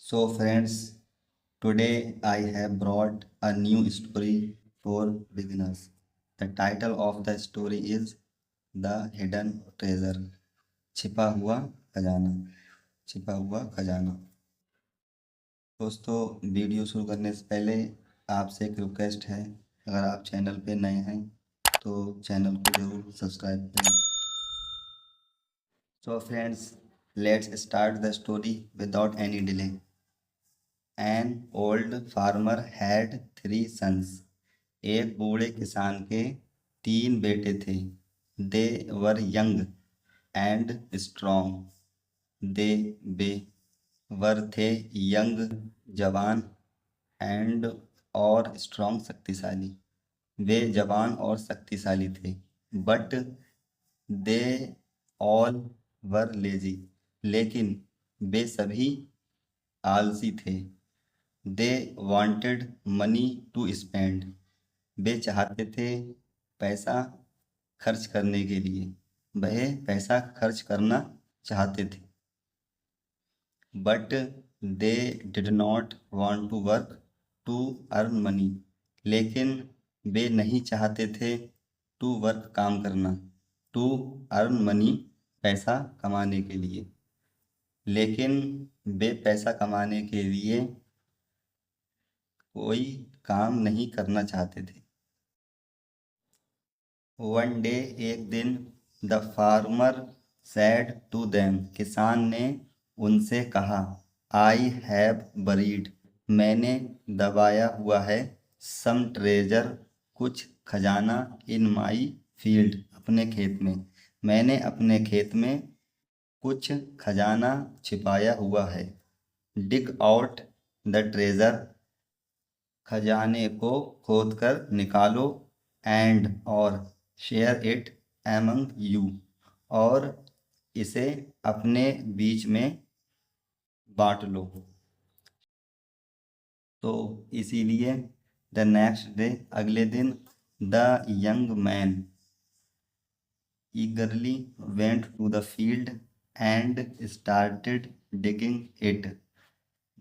So, friends, today I have brought a new story for beginners. The title of the story is The Hidden Treasure. छिपा हुआ खजाना। छिपा हुआ खजाना। दोस्तों, वीडियो शुरू करने से पहले आपसे एक रिक्वेस्ट है, अगर आप चैनल पे नए हैं तो चैनल को जरूर सब्सक्राइब करें। So, friends, let's start the story without any delay. An old farmer had three sons. एक बूढ़े किसान के तीन बेटे थे। They were young and strong. वे वर थे यंग जवान एंड और स्ट्रॉन्ग शक्तिशाली। वे जवान और शक्तिशाली थे। But they all were lazy, लेकिन वे सभी आलसी थे। They wanted money to spend, वे चाहते थे पैसा खर्च करने के लिए। वह पैसा खर्च करना चाहते थे। But they did not want to work to earn money, लेकिन वे नहीं चाहते थे टू वर्क काम करना, टू अर्न मनी पैसा कमाने के लिए। लेकिन वे पैसा कमाने के लिए कोई काम नहीं करना चाहते थे। वन डे, एक दिन, the farmer said to them, किसान ने उनसे कहा, आई हैव बरीड, मैंने दबाया हुआ है, सम ट्रेजर, कुछ खजाना, इन माई फील्ड, अपने खेत में। मैंने अपने खेत में कुछ खजाना छिपाया हुआ है। डिग आउट द ट्रेजर, खजाने को खोदकर निकालो, एंड और शेयर इट एमंग यू, और इसे अपने बीच में बांट लो। तो इसीलिए द नेक्स्ट डे, अगले दिन, the young man eagerly went to the field and started digging it.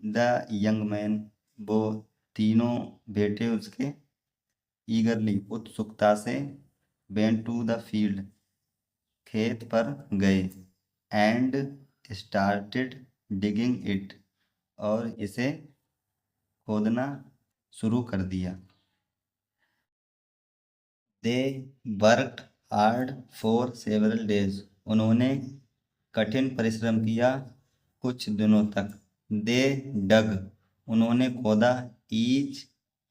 The young man, वो तीनों बेटे उसके, ईगरली उत्सुकता से, वेंट टू द फील्ड खेत पर गए, एंड स्टार्टेड डिगिंग इट, और इसे खोदना शुरू कर दिया। They worked hard for several days, उन्होंने कठिन परिश्रम किया कुछ दिनों तक। दे डग, उन्होंने खोदा, each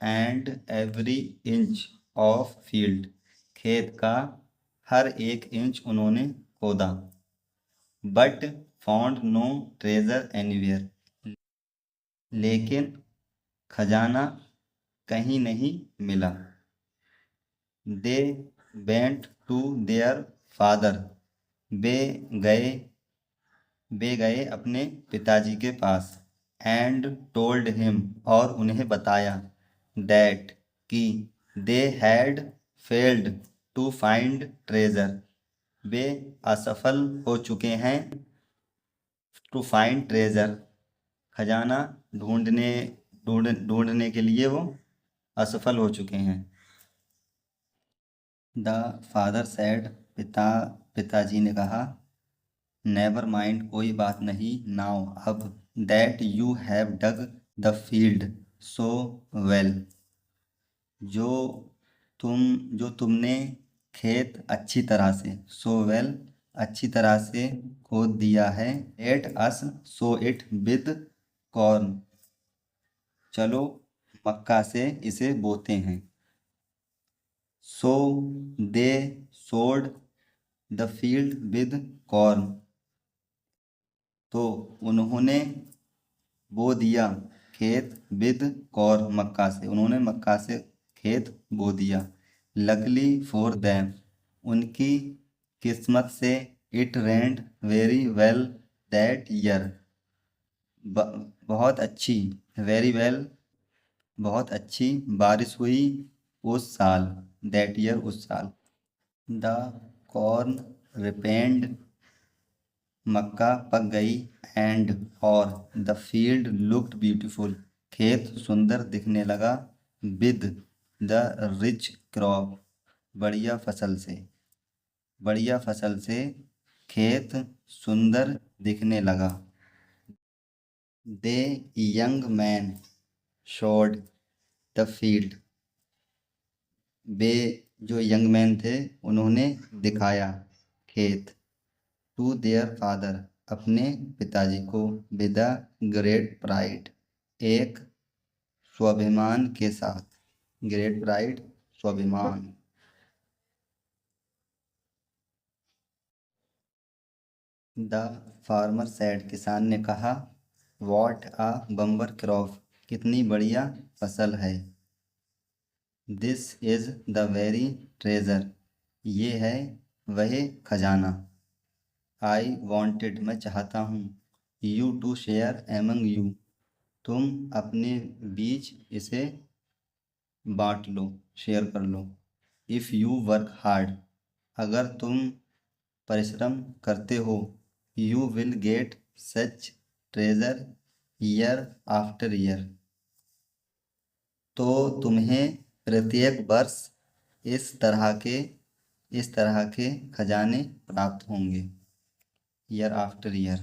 and every inch of field, खेत का हर एक इंच उन्होंने खोदा। But found no treasure anywhere, लेकिन खजाना कहीं नहीं मिला। They went to their father, वे गए वे गए अपने पिताजी के पास। एंड टोल्ड हिम, और उन्हें बताया, दैट कि they had failed to find treasure, वे असफल हो चुके हैं टू फाइंड ट्रेजर, खजाना ढूंढने के लिए वो असफल हो चुके हैं। द फादर सैड, पिताजी ने कहा, नेवर माइंड, कोई बात नहीं, नाउ, अब, that you have dug the field so well, जो तुमने खेत अच्छी तरह से, सो वेल, अच्छी तरह से खोद दिया है। Let us so it with corn, चलो मक्का से इसे बोते हैं। सो दे सोड द फील्ड विद कॉर्न, तो उन्होंने बो दिया खेत, विद कॉर्न, मक्का से, उन्होंने मक्का से खेत बो दिया। लकली फॉर देम, उनकी किस्मत से, it red very well that year, बहुत अच्छी, वेरी वेल, बहुत अच्छी बारिश हुई उस साल, दैट ईयर, उस साल। द कॉर्न रिपेंड मक्का पक गई एंड और द फील्ड लुक्ड ब्यूटीफुल। खेत सुंदर दिखने लगा विद द रिच क्रॉप। बढ़िया फसल से। बढ़िया फसल से खेत सुंदर दिखने लगा। They young man showed the field. वे जो यंग मैन थे उन्होंने दिखाया खेत टू देयर फादर अपने पिताजी को विद अ ग्रेट प्राइड एक स्वाभिमान के साथ। ग्रेट प्राइड स्वाभिमान। द फार्मर सेड किसान ने कहा वॉट अ बम्बर क्रॉप कितनी बढ़िया फसल है। This is the very treasure ये है वह खजाना। आई वॉन्टेड मैं चाहता हूँ you to share among you तुम अपने बीच इसे बांट लो शेयर कर लो। इफ़ यू वर्क हार्ड अगर तुम परिश्रम करते हो you will get such treasure year after year तो तुम्हें प्रत्येक वर्ष इस तरह के खजाने प्राप्त होंगे ईयर आफ्टर ईयर।